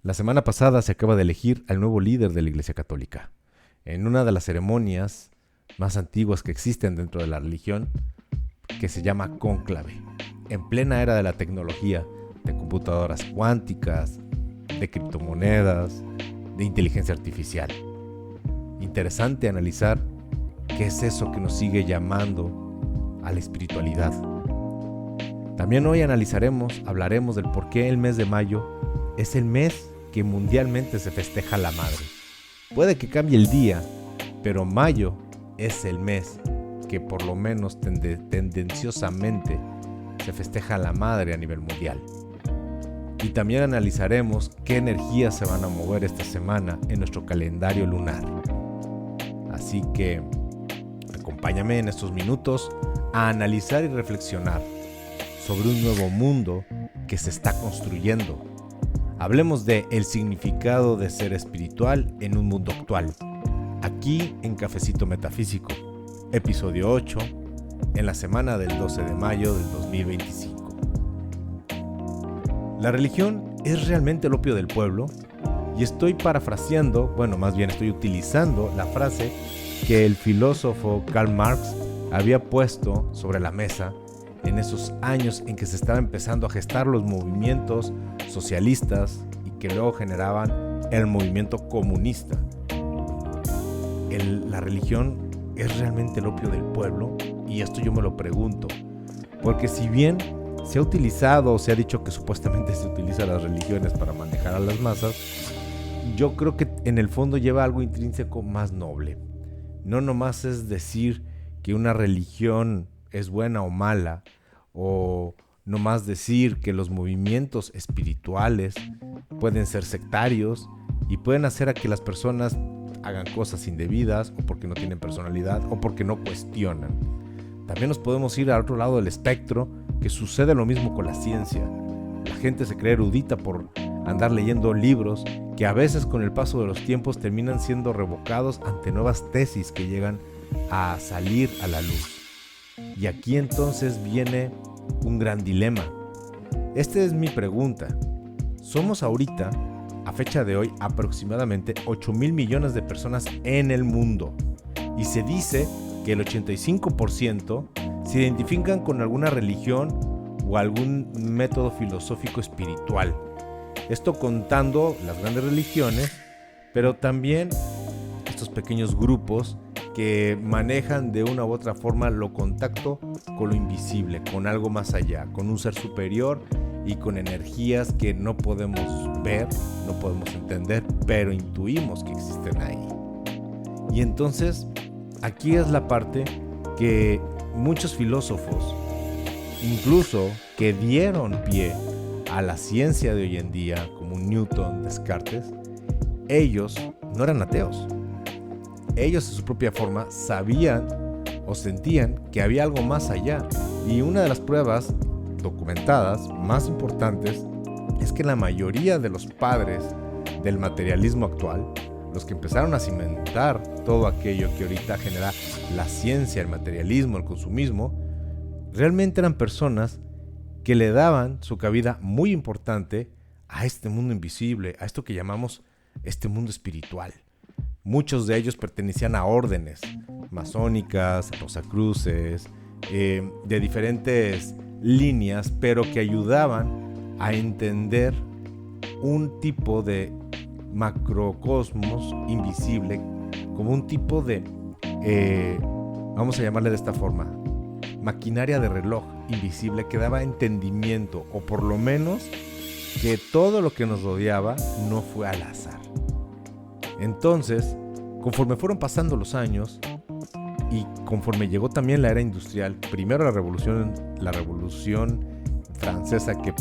La semana pasada se acaba de elegir al nuevo líder de la Iglesia Católica. En una de las ceremonias más antiguas que existen dentro de la religión, que se llama cónclave, en plena era de la tecnología, de computadoras cuánticas, de criptomonedas, de inteligencia artificial. Interesante analizar qué es eso que nos sigue llamando a la espiritualidad. También hoy hablaremos del por qué el mes de mayo es el mes que mundialmente se festeja la madre. Puede que cambie el día, pero mayo es el mes que por lo menos tendenciosamente se festeja la madre a nivel mundial. Y también analizaremos qué energías se van a mover esta semana en nuestro calendario lunar. Así que acompáñame en estos minutos a analizar y reflexionar sobre un nuevo mundo que se está construyendo. Hablemos de el significado de ser espiritual en un mundo actual. Aquí en Cafecito Metafísico, episodio 8, en la semana del 12 de mayo del 2025. La religión es realmente el opio del pueblo, y estoy estoy utilizando la frase que el filósofo Karl Marx había puesto sobre la mesa en esos años en que se estaba empezando a gestar los movimientos socialistas y que luego generaban el movimiento comunista. La religión es realmente el opio del pueblo, y esto yo me lo pregunto, porque si bien se ha utilizado o se ha dicho que supuestamente se utilizan las religiones para manejar a las masas, yo creo que en el fondo lleva algo intrínseco más noble. No nomás es decir que una religión es buena o mala, o nomás decir que los movimientos espirituales pueden ser sectarios y pueden hacer a que las personas hagan cosas indebidas, o porque no tienen personalidad, o porque no cuestionan. También nos podemos ir al otro lado del espectro, que sucede lo mismo con la ciencia. La gente se cree erudita por andar leyendo libros que a veces con el paso de los tiempos terminan siendo revocados ante nuevas tesis que llegan a salir a la luz. Y aquí entonces viene un gran dilema. Esta es mi pregunta. Somos ahorita, a fecha de hoy, aproximadamente 8,000 millones de personas en el mundo. Y se dice que el 85% se identifican con alguna religión o algún método filosófico espiritual. Esto contando las grandes religiones, pero también estos pequeños grupos que manejan de una u otra forma lo contacto con lo invisible, con algo más allá, con un ser superior y con energías que no podemos ver, no podemos entender, pero intuimos que existen ahí. Y entonces, aquí es la parte que muchos filósofos, incluso que dieron pie a la ciencia de hoy en día, como Newton, Descartes, ellos no eran ateos. Ellos en su propia forma sabían o sentían que había algo más allá. Y una de las pruebas documentadas más importantes es que la mayoría de los padres del materialismo actual, los que empezaron a cimentar todo aquello que ahorita genera la ciencia, el materialismo, el consumismo, realmente eran personas que le daban su cabida muy importante a este mundo invisible, a esto que llamamos este mundo espiritual. Muchos de ellos pertenecían a órdenes masónicas, rosacruces, de diferentes líneas, pero que ayudaban a entender un tipo de macrocosmos invisible, como un tipo de, vamos a llamarle de esta forma, maquinaria de reloj invisible que daba entendimiento, o por lo menos que todo lo que nos rodeaba no fue al azar. Entonces, conforme fueron pasando los años y conforme llegó también la era industrial, primero la revolución francesa que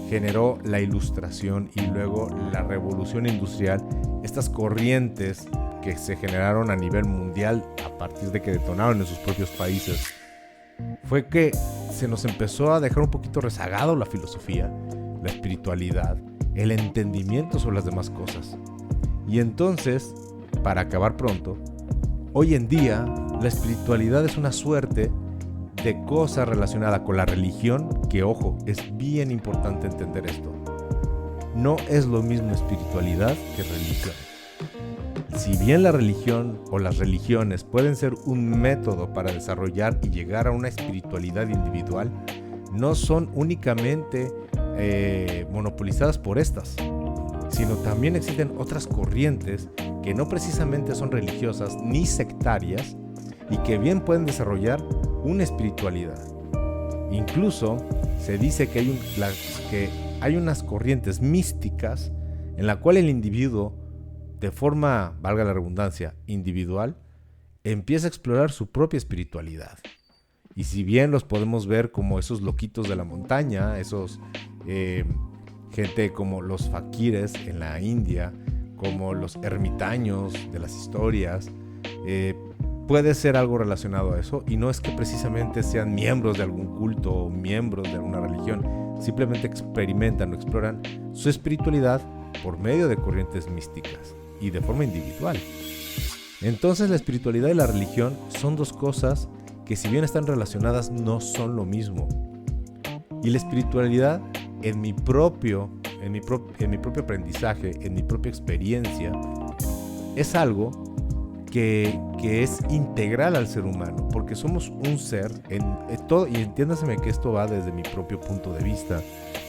generó la ilustración, y luego la revolución industrial, estas corrientes que se generaron a nivel mundial a partir de que detonaron en sus propios países, fue que se nos empezó a dejar un poquito rezagado la filosofía, la espiritualidad, el entendimiento sobre las demás cosas. Y entonces, para acabar pronto, hoy en día la espiritualidad es una suerte de cosa relacionada con la religión, que ojo, es bien importante entender esto. no es lo mismo espiritualidad que religión. Si bien la religión o las religiones pueden ser un método para desarrollar y llegar a una espiritualidad individual, no son únicamente monopolizadas por estas, sino también existen otras corrientes que no precisamente son religiosas ni sectarias y que bien pueden desarrollar una espiritualidad. Incluso se dice que hay unas corrientes místicas en la cual el individuo, de forma, valga la redundancia, individual, empieza a explorar su propia espiritualidad. Y si bien los podemos ver como esos loquitos de la montaña, esos gente como los faquires en la India, como los ermitaños de las historias, puede ser algo relacionado a eso, y no es que precisamente sean miembros de algún culto o miembros de alguna religión, simplemente experimentan o exploran su espiritualidad por medio de corrientes místicas y de forma individual. Entonces la espiritualidad y la religión son dos cosas que, si bien están relacionadas, no son lo mismo. Y la espiritualidad, en mi propio aprendizaje, en mi propia experiencia, es algo que es integral al ser humano, porque somos un ser en todo, y entiéndaseme que esto va desde mi propio punto de vista,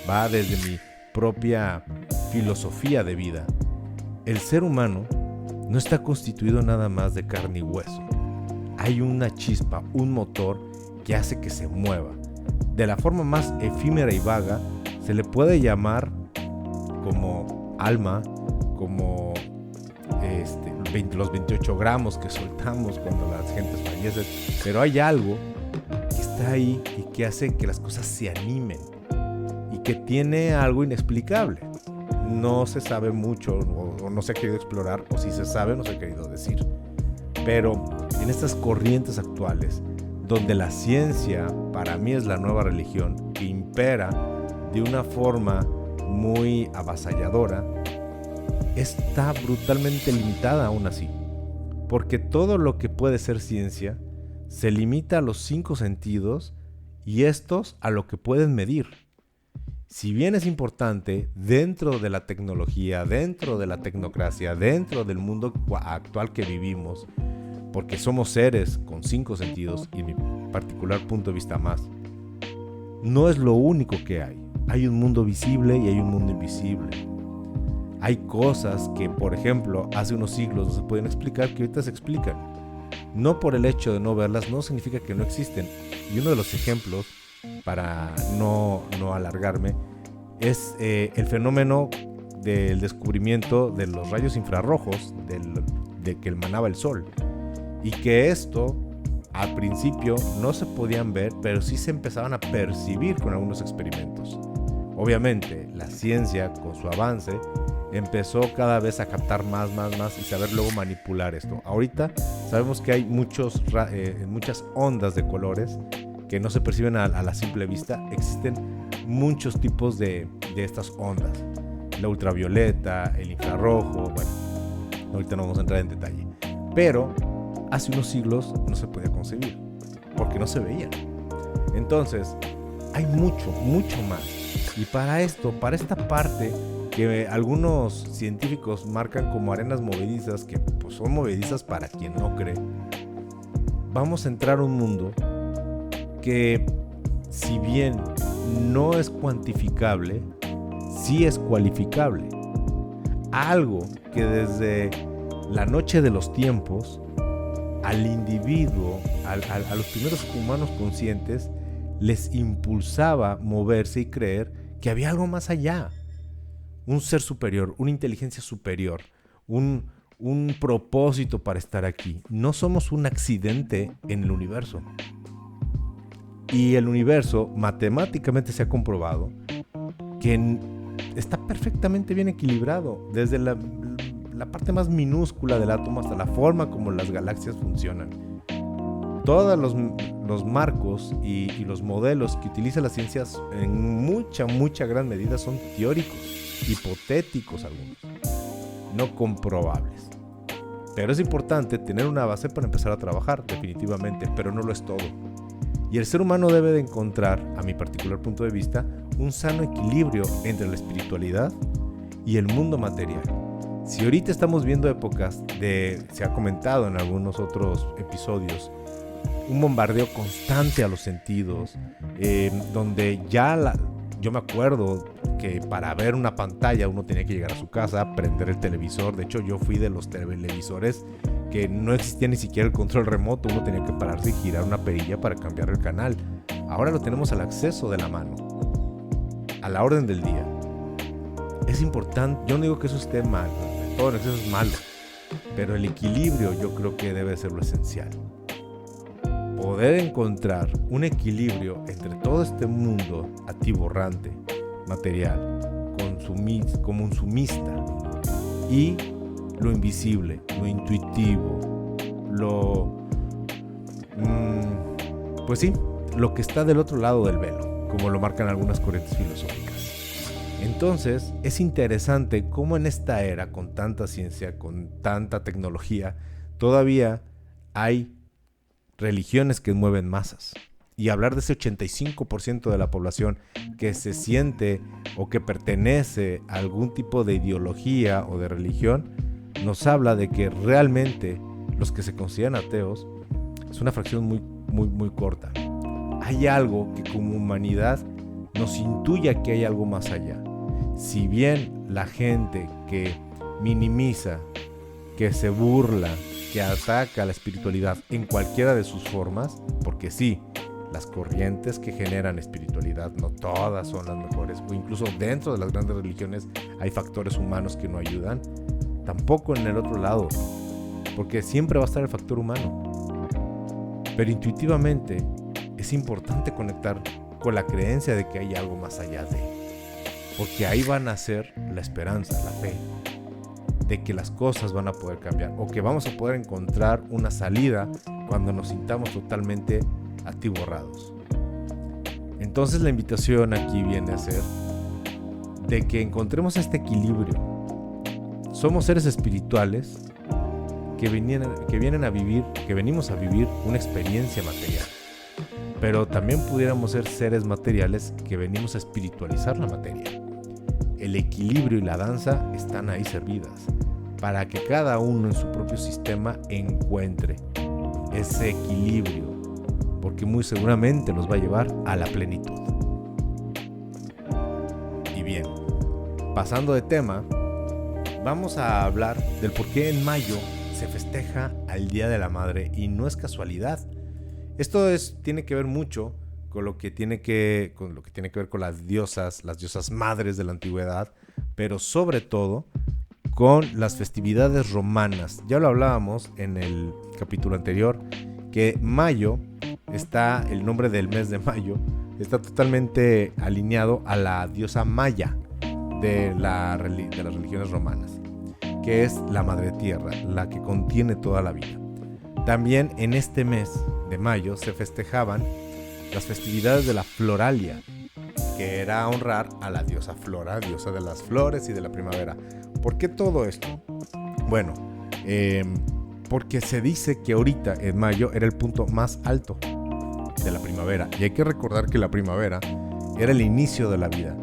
va desde mi propia filosofía de vida. El ser humano no está constituido nada más de carne y hueso. Hay una chispa, un motor que hace que se mueva. De la forma más efímera y vaga, se le puede llamar como alma, como los 28 gramos que soltamos cuando las gentes fallecen, pero hay algo que está ahí y que hace que las cosas se animen y que tiene algo inexplicable. No se sabe mucho o no se ha querido explorar, o si se sabe no se ha querido decir. Pero en estas corrientes actuales, donde la ciencia para mí es la nueva religión que impera de una forma muy avasalladora, está brutalmente limitada aún así, porque todo lo que puede ser ciencia se limita a los 5 sentidos y estos a lo que pueden medir. Si bien es importante dentro de la tecnología, dentro de la tecnocracia, dentro del mundo actual que vivimos, porque somos seres con 5 sentidos y en mi particular punto de vista más, no es lo único que hay. Hay un mundo visible y hay un mundo invisible. Hay cosas que, por ejemplo, hace unos siglos no se podían explicar, que ahorita se explican. No por el hecho de no verlas, no significa que no existen. Y uno de los ejemplos, para no alargarme, es el fenómeno del descubrimiento de los rayos infrarrojos de que emanaba el sol. Y que esto, al principio, no se podían ver, pero sí se empezaban a percibir con algunos experimentos. Obviamente, la ciencia, con su avance, empezó cada vez a captar más y saber luego manipular esto. Ahorita sabemos que hay muchas ondas de colores que no se perciben a la simple vista. Existen muchos tipos de estas ondas. La ultravioleta, el infrarrojo, bueno, ahorita no vamos a entrar en detalle. Pero hace unos siglos no se podía concebir, porque no se veían. Entonces, hay mucho más. Y para esta parte que algunos científicos marcan como arenas movedizas, que pues son movedizas para quien no cree, vamos a entrar a un mundo que, si bien no es cuantificable, sí es cualificable. Algo que desde la noche de los tiempos al individuo, a los primeros humanos conscientes, les impulsaba moverse y creer que había algo más allá. Un ser superior, una inteligencia superior, un propósito para estar aquí. No somos un accidente en el universo. Y el universo, matemáticamente se ha comprobado que está perfectamente bien equilibrado, desde la parte más minúscula del átomo hasta la forma como las galaxias funcionan. Todos los marcos y los modelos que utiliza las ciencias en mucha gran medida son teóricos, hipotéticos algunos, no comprobables. Pero es importante tener una base para empezar a trabajar, definitivamente, pero no lo es todo. Y el ser humano debe de encontrar, a mi particular punto de vista, un sano equilibrio entre la espiritualidad y el mundo material. Si ahorita estamos viendo épocas se ha comentado en algunos otros episodios, un bombardeo constante a los sentidos, donde yo me acuerdo que para ver una pantalla uno tenía que llegar a su casa, prender el televisor. De hecho, yo fui de los televisores que no existía ni siquiera el control remoto, uno tenía que pararse y girar una perilla para cambiar el canal. Ahora lo tenemos al acceso de la mano, a la orden del día. Es importante, yo no digo que eso esté mal, todo en exceso es malo, pero el equilibrio yo creo que debe ser lo esencial. Poder encontrar un equilibrio entre todo este mundo atiborrante, material, consumista, y lo invisible, lo intuitivo, pues sí, lo que está del otro lado del velo, como lo marcan algunas corrientes filosóficas. Entonces, es interesante cómo en esta era, con tanta ciencia, con tanta tecnología, todavía hay religiones que mueven masas. Y hablar de ese 85% de la población que se siente o que pertenece a algún tipo de ideología o de religión, nos habla de que realmente los que se consideran ateos es una fracción muy corta. Hay algo que como humanidad nos intuye que hay algo más allá. Si bien la gente que minimiza, que se burla, que ataca la espiritualidad en cualquiera de sus formas, porque sí, las corrientes que generan espiritualidad no todas son las mejores, o incluso dentro de las grandes religiones hay factores humanos que no ayudan, tampoco en el otro lado, porque siempre va a estar el factor humano. Pero intuitivamente es importante conectar con la creencia de que hay algo más allá de, porque ahí va a nacer la esperanza, la fe, de que las cosas van a poder cambiar, o que vamos a poder encontrar una salida cuando nos sintamos totalmente atiborrados. Entonces la invitación aquí viene a ser de que encontremos este equilibrio. Somos seres espirituales que venimos a vivir una experiencia material, pero también pudiéramos ser seres materiales que venimos a espiritualizar la materia. El equilibrio y la danza están ahí servidas para que cada uno en su propio sistema encuentre ese equilibrio, porque muy seguramente los va a llevar a la plenitud. Y bien, pasando de tema, vamos a hablar del por qué en mayo se festeja al Día de la Madre, y no es casualidad. Esto tiene que ver mucho con lo que tiene que ver con las diosas madres de la antigüedad, pero sobre todo con las festividades romanas. Ya lo hablábamos en el capítulo anterior, que mayo el nombre del mes de mayo está totalmente alineado a la diosa Maya de las religiones romanas, que es la madre tierra, la que contiene toda la vida. También en este mes de mayo se festejaban las festividades de la Floralia, que era honrar a la diosa Flora, diosa de las flores y de la primavera. ¿Por qué todo esto? Bueno, porque se dice que ahorita en mayo era el punto más alto de la primavera, y hay que recordar que la primavera era el inicio de la vida,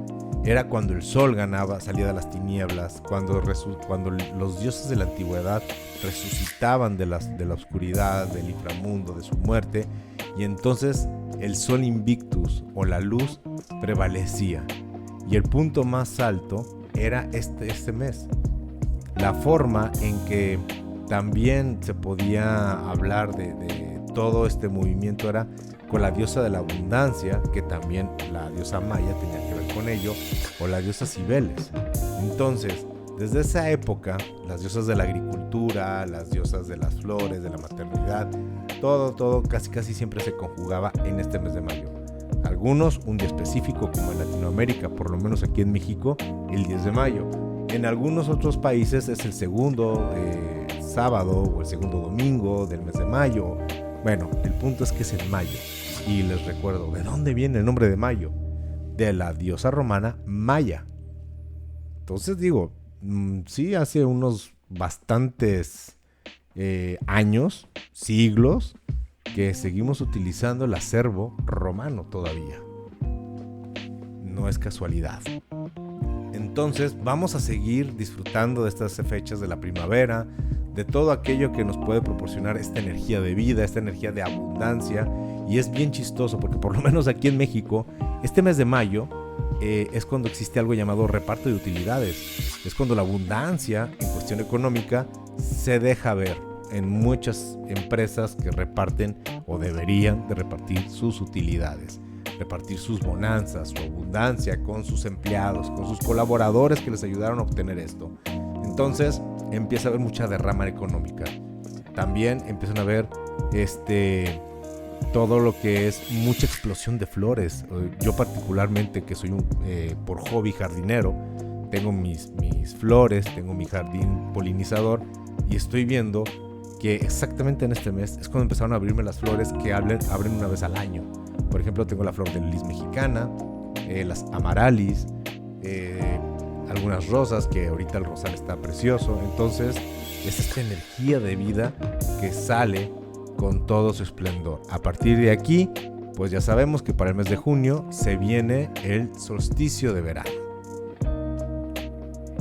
era cuando el sol salía de las tinieblas, cuando los dioses de la antigüedad resucitaban de la oscuridad, del inframundo, de su muerte, y entonces el sol invictus o la luz prevalecía, y el punto más alto era este mes. La forma en que también se podía hablar de todo este movimiento era con la diosa de la abundancia, que también la diosa Maya tenía que ver con ello, o la diosa Cibeles. Entonces, desde esa época, las diosas de la agricultura, las diosas de las flores, de la maternidad, todo casi siempre se conjugaba en este mes de mayo. Algunos un día específico, como en Latinoamérica, por lo menos aquí en México, el 10 de mayo. En algunos otros países es el segundo sábado o el segundo domingo del mes de mayo. Bueno, el punto es que es en mayo. Y les recuerdo, ¿de dónde viene el nombre de mayo? De la diosa romana Maya. Entonces digo, sí, hace unos bastantes años, siglos, que seguimos utilizando el acervo romano todavía. No es casualidad. Entonces vamos a seguir disfrutando de estas fechas de la primavera, de todo aquello que nos puede proporcionar esta energía de vida, esta energía de abundancia. Y es bien chistoso porque por lo menos aquí en México, este mes de mayo es cuando existe algo llamado reparto de utilidades. Es cuando la abundancia en cuestión económica se deja ver en muchas empresas que reparten o deberían de repartir sus utilidades, repartir sus bonanzas, su abundancia con sus empleados, con sus colaboradores que les ayudaron a obtener esto. Entonces empieza a haber mucha derrama económica. También empiezan a ver todo lo que es mucha explosión de flores. Yo particularmente, que soy por hobby jardinero, tengo mis flores, tengo mi jardín polinizador y estoy viendo que exactamente en este mes es cuando empezaron a abrirme las flores que abren una vez al año. Por ejemplo, tengo la flor de lis mexicana, las amaralis, algunas rosas, que ahorita el rosal está precioso. Entonces es esta energía de vida que sale con todo su esplendor. A partir de aquí, pues ya sabemos que para el mes de junio se viene el solsticio de verano.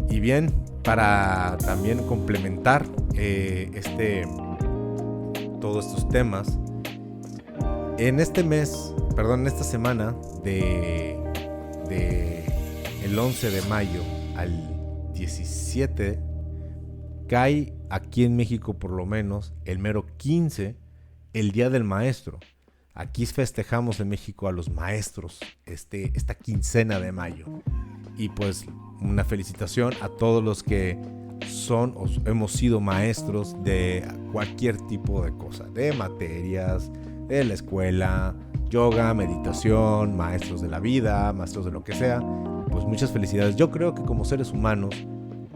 Y bien, para también complementar todos estos temas, en esta semana de el 11 de mayo al 17, cae aquí en México por lo menos el mero 15, el Día del Maestro. Aquí festejamos en México a los maestros esta quincena de mayo. Y pues una felicitación a todos los que son o hemos sido maestros de cualquier tipo de cosa, de materias, de la escuela, yoga, meditación, maestros de la vida, maestros de lo que sea. Pues muchas felicidades. Yo creo que como seres humanos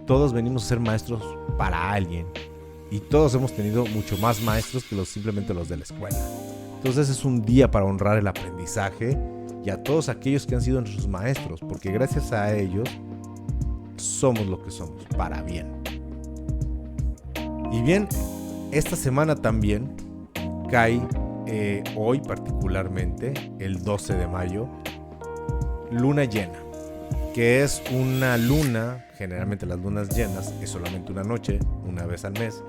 todos venimos a ser maestros para alguien, y todos hemos tenido mucho más maestros que simplemente los de la escuela. Entonces es un día para honrar el aprendizaje y a todos aquellos que han sido nuestros maestros, porque gracias a ellos somos lo que somos, para bien. Y bien, esta semana también cae, hoy particularmente, el 12 de mayo, luna llena, que es una luna. Generalmente las lunas llenas es solamente una noche, una vez al mes.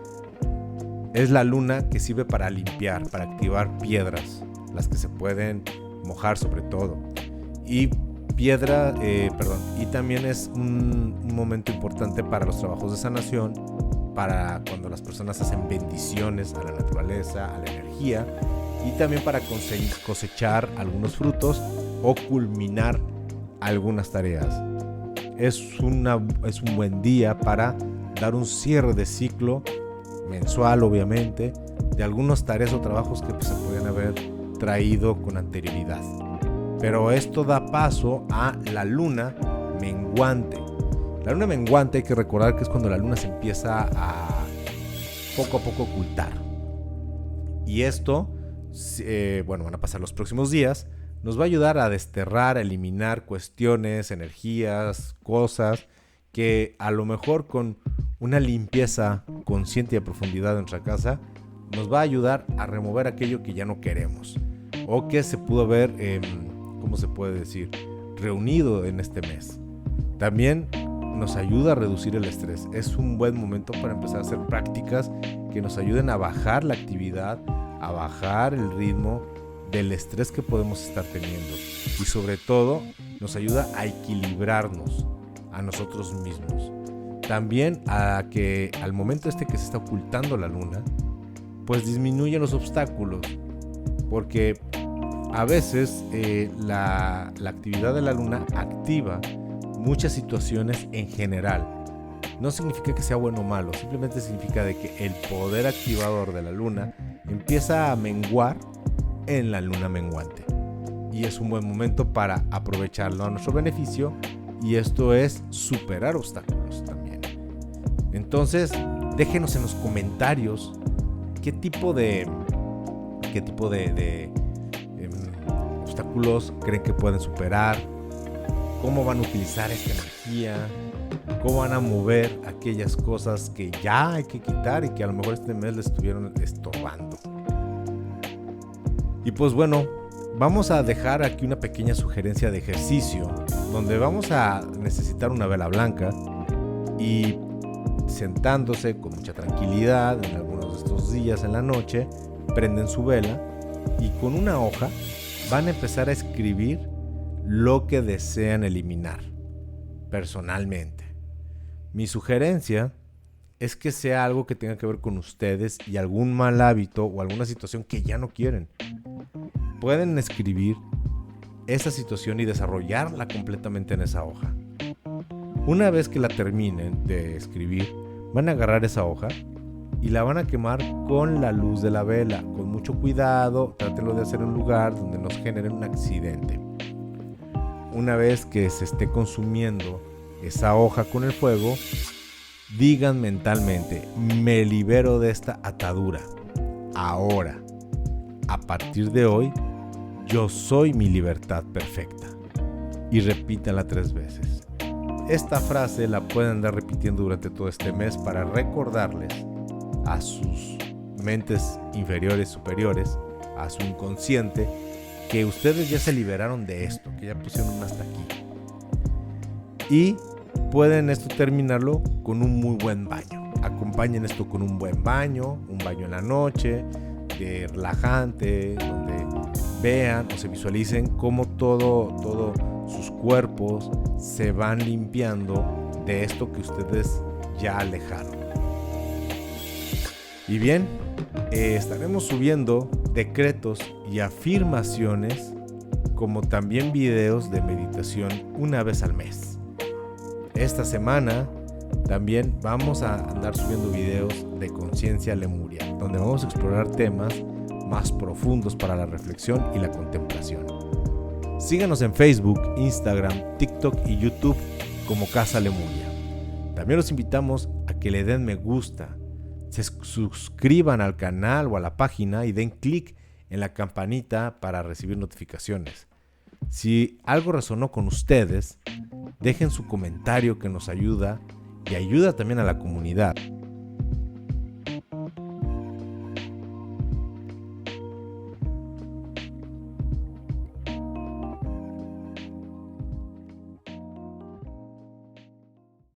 Es la luna que sirve para limpiar, para activar piedras, las que se pueden mojar sobre todo. Y también es un momento importante para los trabajos de sanación, para cuando las personas hacen bendiciones a la naturaleza, a la energía, y también para cosechar algunos frutos o culminar algunas tareas. Es un buen día para dar un cierre de ciclo mensual, obviamente, de algunas tareas o trabajos que se podían haber traído con anterioridad. Pero esto da paso a la luna menguante. La luna menguante, hay que recordar que es cuando la luna se empieza a poco ocultar. Y esto, van a pasar los próximos días, nos va a ayudar a desterrar, a eliminar cuestiones, energías, cosas que a lo mejor con una limpieza consciente y a profundidad de nuestra casa nos va a ayudar a remover aquello que ya no queremos o que se pudo haber, reunido en este mes. También nos ayuda a reducir el estrés. Es un buen momento para empezar a hacer prácticas que nos ayuden a bajar la actividad, a bajar el ritmo del estrés que podemos estar teniendo, y sobre todo nos ayuda a equilibrarnos a nosotros mismos. También a que al momento que se está ocultando la luna, pues disminuyen los obstáculos, porque a veces la actividad de la luna activa muchas situaciones en general. No significa que sea bueno o malo, simplemente significa de que el poder activador de la luna empieza a menguar en la luna menguante, y es un buen momento para aprovecharlo a nuestro beneficio, y esto es superar obstáculos también. Entonces déjenos en los comentarios qué tipo de obstáculos creen que pueden superar, cómo van a utilizar esta energía, cómo van a mover aquellas cosas que ya hay que quitar y que a lo mejor este mes les estuvieron estorbando. Y pues bueno, vamos a dejar aquí una pequeña sugerencia de ejercicio donde vamos a necesitar una vela blanca y sentándose con mucha tranquilidad en algunos de estos días en la noche, prenden su vela y con una hoja van a empezar a escribir lo que desean eliminar personalmente. Mi sugerencia es que sea algo que tenga que ver con ustedes y algún mal hábito o alguna situación que ya no quieren. Pueden escribir esa situación y desarrollarla completamente en esa hoja. Una vez que la terminen de escribir, van a agarrar esa hoja y la van a quemar con la luz de la vela. Con mucho cuidado, trátenlo de hacer en un lugar donde no genere un accidente. Una vez que se esté consumiendo esa hoja con el fuego, digan mentalmente: me libero de esta atadura. Ahora, a partir de hoy, yo soy mi libertad perfecta. Y repítanla 3 veces. Esta frase la pueden andar repitiendo durante todo este mes para recordarles a sus mentes inferiores, superiores, a su inconsciente, que ustedes ya se liberaron de esto, que ya pusieron un hasta aquí. Y pueden esto terminarlo con un muy buen baño. Acompañen esto con un buen baño, un baño en la noche, relajante, donde vean o se visualicen cómo todos sus cuerpos se van limpiando de esto que ustedes ya alejaron. Y bien, estaremos subiendo decretos y afirmaciones, como también videos de meditación una vez al mes. Esta semana también vamos a andar subiendo videos de conciencia lemuria, donde vamos a explorar temas más profundos para la reflexión y la contemplación. Síganos en Facebook, Instagram, TikTok y YouTube como Casa Lemuria. También los invitamos a que le den me gusta, se suscriban al canal o a la página y den clic en la campanita para recibir notificaciones. Si algo resonó con ustedes, dejen su comentario, que nos ayuda y ayuda también a la comunidad.